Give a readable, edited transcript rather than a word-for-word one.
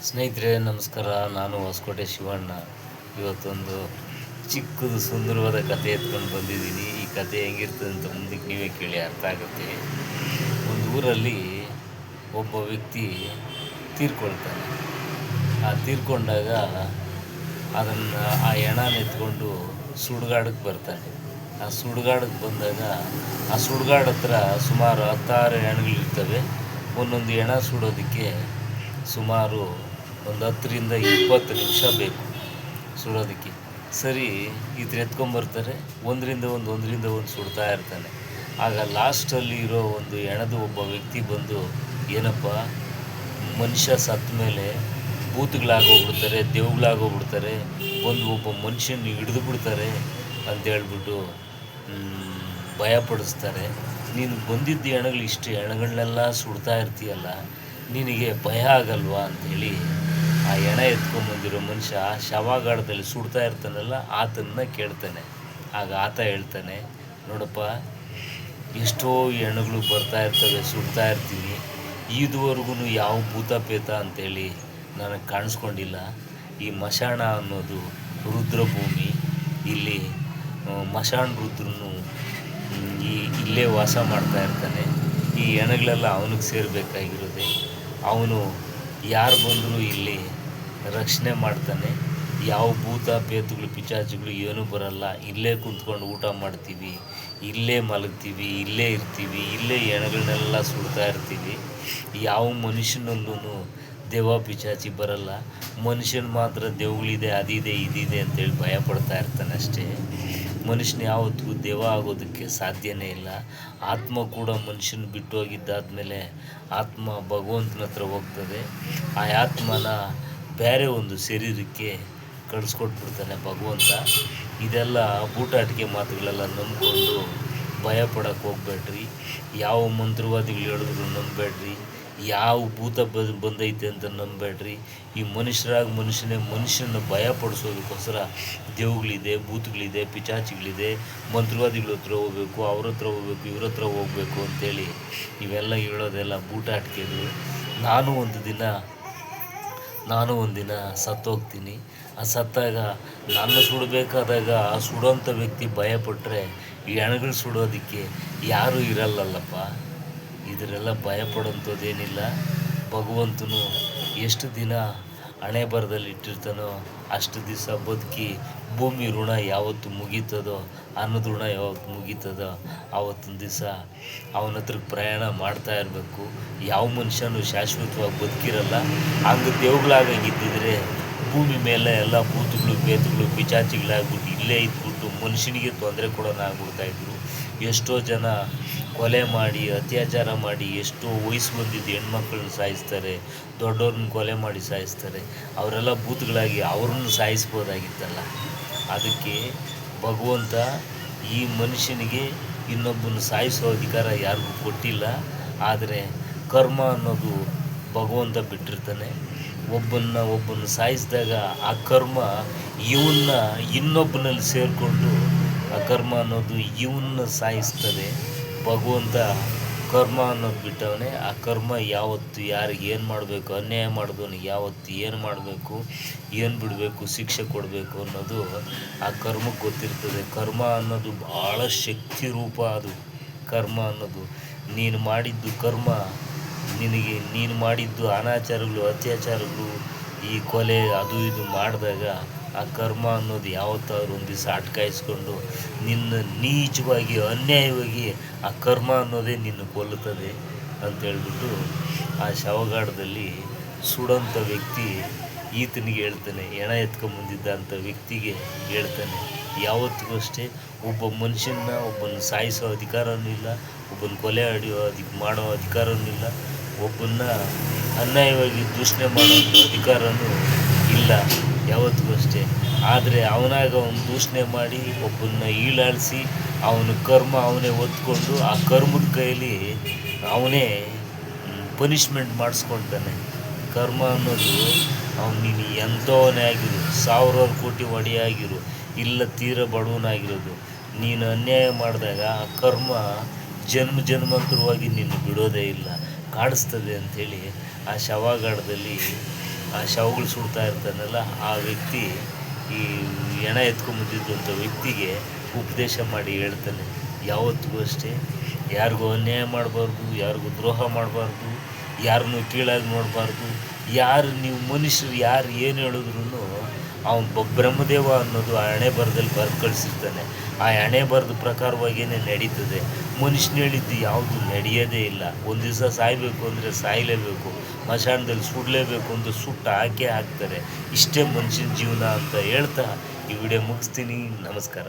ಸ್ನೇಹಿತರೆ ನಮಸ್ಕಾರ. ನಾನು ಹೊಸಕೋಟೆ ಶಿವಣ್ಣ. ಇವತ್ತೊಂದು ಚಿಕ್ಕದು ಸುಂದರವಾದ ಕತೆ ಎತ್ಕೊಂಡು ಬಂದಿದ್ದೀನಿ. ಈ ಕತೆ ಹೆಂಗಿರ್ತದೆ ಅಂತ ಮುಂದಕ್ಕೆ ನೀವೇ ಕೇಳಿ ಅರ್ಥ ಆಗುತ್ತೆ. ಒಂದು ಊರಲ್ಲಿ ಒಬ್ಬ ವ್ಯಕ್ತಿ ತೀರ್ಕೊಳ್ತಾನೆ. ಆ ತೀರ್ಕೊಂಡಾಗ ಆ ಹೆಣನ ಎತ್ಕೊಂಡು ಸುಡುಗಾಡಕ್ಕೆ ಬರ್ತಾನೆ. ಆ ಸುಡುಗಾಡಕ್ಕೆ ಬಂದಾಗ ಆ ಸುಡುಗಾಡು ಹತ್ರ ಸುಮಾರು 16 ಹೆಣಗಳಿರ್ತವೆ. ಒಂದೊಂದು ಹೆಣ ಸುಡೋದಕ್ಕೆ ಸುಮಾರು ಒಂದು 10ರಿಂದ 20 ನಿಮಿಷ ಬೇಕು ಸುಡೋದಕ್ಕೆ. ಸರಿ, ಈತ ಎತ್ಕೊಂಬರ್ತಾರೆ. ಒಂದರಿಂದ ಒಂದು ಸುಡ್ತಾ ಇರ್ತಾನೆ. ಆಗ ಲಾಸ್ಟಲ್ಲಿ ಇರೋ ಒಂದು ಹೆಣದ ಒಬ್ಬ ವ್ಯಕ್ತಿ ಬಂದು, ಏನಪ್ಪ, ಮನುಷ್ಯ ಸತ್ತ ಮೇಲೆ ಭೂತಗಳಾಗೋಗ್ಬಿಡ್ತಾರೆ, ದೇವ್ಗಳಾಗೋಗ್ಬಿಡ್ತಾರೆ, ಒಬ್ಬ ಮನುಷ್ಯನ ಹಿಡಿದು ಬಿಡ್ತಾರೆ ಅಂತೇಳ್ಬಿಟ್ಟು ಭಯಪಡಿಸ್ತಾರೆ. ನೀನು ಬಂದಿದ್ದ ಹೆಣಗಳು ಇಷ್ಟು ಹೆಣಗಳನ್ನೆಲ್ಲ ಸುಡ್ತಾ ಇರ್ತೀಯಲ್ಲ, ನಿನಗೆ ಭಯ ಆಗಲ್ವಾ ಅಂಥೇಳಿ ಆ ಹೆಣ ಎತ್ಕೊಂಬಂದಿರೋ ಮನುಷ್ಯ ಶವಗಾಡದಲ್ಲಿ ಸುಡ್ತಾ ಇರ್ತಾನಲ್ಲ ಆತನ್ನ ಕೇಳ್ತಾನೆ. ಆಗ ಆತ ಹೇಳ್ತಾನೆ, ನೋಡಪ್ಪ, ಎಷ್ಟೋ ಹೆಣಗಳು ಬರ್ತಾ ಇರ್ತವೆ, ಸುಡ್ತಾ ಇರ್ತೀನಿ, ಇದುವರೆಗೂ ಯಾವ ಭೂತಪೇತ ಅಂಥೇಳಿ ನನಗೆ ಕಾಣಿಸ್ಕೊಂಡಿಲ್ಲ. ಈ ಮಶಾಣ ಅನ್ನೋದು ರುದ್ರಭೂಮಿ. ಇಲ್ಲಿ ಮಶಾಣ ರುದ್ರನು ಇಲ್ಲೇ ವಾಸ ಮಾಡ್ತಾ ಇರ್ತಾನೆ. ಈ ಹೆಣಗಳೆಲ್ಲ ಅವನಿಗೆ ಸೇರಬೇಕಾಗಿರೋದೆ. ಅವನು ಯಾರು ಬಂದರೂ ಇಲ್ಲಿ ರಕ್ಷಣೆ ಮಾಡ್ತಾನೆ. ಯಾವ ಭೂತ ಪೇತಗಳು ಪಿಚಾಚಿಗಳು ಏನೂ ಬರಲ್ಲ. ಇಲ್ಲೇ ಕುಂತ್ಕೊಂಡು ಊಟ ಮಾಡ್ತೀವಿ, ಇಲ್ಲೇ ಮಲಗ್ತೀವಿ, ಇಲ್ಲೇ ಇರ್ತೀವಿ, ಇಲ್ಲೇ ಹೆಣಗಳನ್ನೆಲ್ಲ ಸುಡ್ತಾ ಇರ್ತೀವಿ. ಯಾವ ಮನುಷ್ಯನಲ್ಲೂ ದೆವ್ವ ಪಿಚಾಚಿ ಬರಲ್ಲ. ಮನುಷ್ಯನ ಮಾತ್ರ ದೆವ್ಗಳಿದೆ, ಅದಿದೆ, ಇದಿದೆ ಅಂತೇಳಿ ಭಯ ಪಡ್ತಾ ಇರ್ತಾನೆ ಅಷ್ಟೇ. ಮನುಷ್ಯನ ಯಾವತ್ತಿಗೂ ದೆವ್ವ ಆಗೋದಕ್ಕೆ ಸಾಧ್ಯನೇ ಇಲ್ಲ. ಆತ್ಮ ಕೂಡ ಮನುಷ್ಯನ ಬಿಟ್ಟು ಹೋಗಿದ್ದಾದ್ಮೇಲೆ ಆತ್ಮ ಭಗವಂತನ ಹತ್ರ ಹೋಗ್ತದೆ. ಆ ಆತ್ಮನ ಬೇರೆ ಒಂದು ಶರೀರಕ್ಕೆ ಕಳಿಸ್ಕೊಟ್ಬಿಡ್ತಾನೆ ಭಗವಂತ. ಇದೆಲ್ಲ ಬೂಟಾಟಿಕೆ ಮಾತುಗಳೆಲ್ಲ ನಂಬಿಕೊಂಡು ಭಯ ಪಡೋಕ್ಕೆ ಹೋಗ್ಬೇಡ್ರಿ. ಯಾವ ಮಂತ್ರವಾದಿಗಳು ಹೇಳಿದ್ರು ನಂಬಬೇಡ್ರಿ. ಯಾವ ಭೂತ ಬಂದೈತೆ ಅಂತ ನಂಬಬೇಡ್ರಿ. ಈ ಮನುಷ್ಯನ ಭಯ ಪಡಿಸೋದಕ್ಕೋಸ್ಕರ ದೇವ್ಗಳಿದೆ, ಭೂತಗಳಿದೆ, ಪಿಚಾಚಿಗಳಿದೆ, ಮಂತ್ರವಾದಿಗಳ ಹತ್ರ ಹೋಗ್ಬೇಕು, ಅವ್ರ ಹತ್ರ ಹೋಗ್ಬೇಕು, ಇವ್ರ ಹತ್ರ ಹೋಗ್ಬೇಕು ಅಂತೇಳಿ ಇವೆಲ್ಲ ಹೇಳೋದೆಲ್ಲ ಬೂಟಾಟಿಕೆಗಳು. ನಾನು ಒಂದಿನ ಸತ್ತೋಗ್ತೀನಿ. ಆ ಸತ್ತಾಗ ನಾನು ಸುಡಬೇಕಾದಾಗ ಆ ಸುಡೋಂಥ ವ್ಯಕ್ತಿ ಭಯಪಟ್ಟರೆ ಈ ಹೆಣಗಳು ಸುಡೋದಕ್ಕೆ ಯಾರೂ ಇರಲ್ಲಲ್ಲಪ್ಪ. ಇದರೆಲ್ಲ ಭಯಪಡೋಂಥದ್ದೇನಿಲ್ಲ. ಭಗವಂತನು ಎಷ್ಟು ದಿನ ಹಣೆ ಬರದಲ್ಲಿ ಇಟ್ಟಿರ್ತಾನೋ ಅಷ್ಟು ದಿವಸ ಬದುಕಿ ಭೂಮಿ ಋಣ ಯಾವತ್ತು ಮುಗೀತದೋ, ಅನ್ನದ ಋಣ ಯಾವತ್ತು ಮುಗೀತದೋ ಆವತ್ತಿನ ದಿವಸ ಅವನ ಹತ್ರಕ್ಕೆ ಪ್ರಯಾಣ ಮಾಡ್ತಾ ಇರಬೇಕು. ಯಾವ ಮನುಷ್ಯನೂ ಶಾಶ್ವತವಾಗಿ ಬದುಕಿರಲ್ಲ. ಹಂಗೆ ದೇವ್ಗಳಾಗಿದ್ದಿದ್ರೆ ಭೂಮಿ ಮೇಲೆ ಎಲ್ಲ ಭೂತಗಳು, ಪೇತಗಳು, ಪಿಚಾಚಿಗಳಾಗ್ಬಿಟ್ಟು ಇಲ್ಲೇ ಇದ್ಬಿಟ್ಟು ಮನುಷ್ಯನಿಗೆ ತೊಂದರೆ ಕೊಡೋಣ ಆಗ್ಬಿಡ್ತಾಯಿದ್ರು. ಎಷ್ಟೋ ಜನ ಕೊಲೆ ಮಾಡಿ, ಅತ್ಯಾಚಾರ ಮಾಡಿ, ಎಷ್ಟೋ ವಯಸ್ಸು ಬಂದಿದ್ದು ಹೆಣ್ಮಕ್ಳನ್ನ ಸಾಯಿಸ್ತಾರೆ, ದೊಡ್ಡವ್ರನ್ನ ಕೊಲೆ ಮಾಡಿ ಸಾಯಿಸ್ತಾರೆ. ಅವರೆಲ್ಲ ಭೂತಗಳಾಗಿ ಅವ್ರನ್ನ ಸಾಯಿಸ್ಬೋದಾಗಿತ್ತಲ್ಲ. ಅದಕ್ಕೆ ಭಗವಂತ ಈ ಮನುಷ್ಯನಿಗೆ ಇನ್ನೊಬ್ಬನ ಸಾಯಿಸೋ ಅಧಿಕಾರ ಯಾರಿಗೂ ಕೊಟ್ಟಿಲ್ಲ. ಆದರೆ ಕರ್ಮ ಅನ್ನೋದು ಭಗವಂತ ಬಿಟ್ಟಿರ್ತಾನೆ. ಒಬ್ಬನ ಸಾಯಿಸಿದಾಗ ಆ ಕರ್ಮ ಇನ್ನೊಬ್ಬನಲ್ಲಿ ಸೇರಿಕೊಂಡು ಆ ಕರ್ಮ ಅನ್ನೋದು ಇವನ್ನ ಸಾಯಿಸ್ತದೆ. ಭಗವಂತ ಕರ್ಮ ಅನ್ನೋದು ಬಿಟ್ಟವನೇ. ಆ ಕರ್ಮ ಯಾವತ್ತು ಯಾರಿಗೆ ಏನು ಮಾಡಬೇಕು, ಅನ್ಯಾಯ ಮಾಡಿದವನಿಗೆ ಯಾವತ್ತು ಏನು ಮಾಡಬೇಕು, ಏನು ಬಿಡಬೇಕು, ಶಿಕ್ಷೆ ಕೊಡಬೇಕು ಅನ್ನೋದು ಆ ಕರ್ಮಕ್ಕೆ ಗೊತ್ತಿರ್ತದೆ. ಕರ್ಮ ಅನ್ನೋದು ಭಾಳ ಶಕ್ತಿ ರೂಪ. ಅದು ಕರ್ಮ ಅನ್ನೋದು ನೀನು ಮಾಡಿದ್ದು ಕರ್ಮ. ನೀನು ಮಾಡಿದ್ದು ಅನಾಚಾರಗಳು, ಅತ್ಯಾಚಾರಗಳು, ಈ ಕೊಲೆ, ಅದು ಇದು ಮಾಡಿದಾಗ ಆ ಕರ್ಮ ಅನ್ನೋದು ಯಾವತ್ತಾದ್ರೂ ಒಂದು ದಿವಸ ಅಟ್ಕಾಯಿಸ್ಕೊಂಡು ನಿನ್ನ ನೀಚವಾಗಿ, ಅನ್ಯಾಯವಾಗಿ ಆ ಕರ್ಮ ಅನ್ನೋದೇ ನಿನ್ನ ಕೊಲ್ಲುತ್ತದೆ ಅಂತೇಳ್ಬಿಟ್ಟು ಆ ಶವಗಾಡದಲ್ಲಿ ಸುಡೋಂಥ ವ್ಯಕ್ತಿ ಈತನಿಗೆ ಹೇಳ್ತಾನೆ. ಹೆಣ ಎತ್ಕೊಂಬಂದಿದ್ದ ಅಂಥ ವ್ಯಕ್ತಿಗೆ ಹೇಳ್ತಾನೆ, ಯಾವತ್ತಿಗೂ ಅಷ್ಟೇ ಒಬ್ಬನ ಸಾಯಿಸೋ ಅಧಿಕಾರವೂ ಇಲ್ಲ, ಒಬ್ಬನ ಕೊಲೆ ಮಾಡೋ ಅಧಿಕಾರವೂ ಇಲ್ಲ, ಒಬ್ಬನ್ನ ಅನ್ಯಾಯವಾಗಿ ದೂಷಣೆ ಮಾಡೋಂಥ ಅಧಿಕಾರವೂ ಇಲ್ಲ ಯಾವತ್ತಿಗೂ ಅಷ್ಟೇ. ಆದರೆ ಅವನು ದೂಷಣೆ ಮಾಡಿ ಒಬ್ಬನ್ನ ಈಳಾಡಿಸಿ ಅವನ ಕರ್ಮ ಅವನೇ ಹೊತ್ಕೊಂಡು ಆ ಕರ್ಮದ ಕೈಯಲ್ಲಿ ಅವನೇ ಪನಿಷ್ಮೆಂಟ್ ಮಾಡಿಸ್ಕೊಳ್ತಾನೆ. ಕರ್ಮ ಅನ್ನೋದು ನೀನು ಎಂಥವನೇ ಆಗಿರು, 1000 ಕೋಟಿ ಒಡೆಯಾಗಿರು, ಇಲ್ಲ ತೀರ ಬಡವನಾಗಿರೋದು, ನೀನು ಅನ್ಯಾಯ ಮಾಡಿದಾಗ ಆ ಕರ್ಮ ಜನ್ಮಾಂತರವಾಗಿ ನಿನ್ನ ಬಿಡೋದೇ ಇಲ್ಲ, ಕಾಡಿಸ್ತದೆ ಅಂಥೇಳಿ ಆ ಶವಗಾಡದಲ್ಲಿ ಆ ಶವಗಳು ಸುಡ್ತಾ ಇರ್ತಾನಲ್ಲ ಆ ವ್ಯಕ್ತಿ ಈ ಹೆಣ ಎತ್ಕೊಂಬಂದಿದ್ದಂಥ ವ್ಯಕ್ತಿಗೆ ಉಪದೇಶ ಮಾಡಿ ಹೇಳ್ತಾನೆ, ಯಾವತ್ತಿಗೂ ಅಷ್ಟೇ ಯಾರಿಗೂ ಅನ್ಯಾಯ ಮಾಡಬಾರ್ದು, ಯಾರಿಗೂ ದ್ರೋಹ ಮಾಡಬಾರ್ದು, ಯಾರನ್ನೂ ಕೀಳಾಗಿ ನೋಡಬಾರ್ದು. ಯಾರು ನೀವು ಮನುಷ್ಯರು ಯಾರು ಏನು ಹೇಳಿದ್ರು ಅವನು ಬ್ರಹ್ಮದೇವ ಅನ್ನೋದು ಆ ಹಣೆ ಬರದಲ್ಲಿ ಬರೆದು ಕಳಿಸಿರ್ತಾನೆ. ಆ ಹಣೆ ಬರೆದ ಪ್ರಕಾರವಾಗಿಯೇ ನಡೀತದೆ. ಮನುಷ್ಯನ ಹೇಳಿದ್ದು ಯಾವುದು ನಡೆಯೋದೇ ಇಲ್ಲ. ಒಂದು ದಿವಸ ಸಾಯಬೇಕು ಅಂದರೆ ಸಾಯಲೇಬೇಕು, ಮಶಾಣದಲ್ಲಿ ಸುಡಲೇಬೇಕು ಅಂತ ಸುಟ್ಟು ಹಾಕೇ ಹಾಕ್ತಾರೆ. ಇಷ್ಟೇ ಮನುಷ್ಯನ ಜೀವನ ಅಂತ ಹೇಳ್ತಾ ಈ ವಿಡಿಯೋ ಮುಗಿಸ್ತೀನಿ. ನಮಸ್ಕಾರ.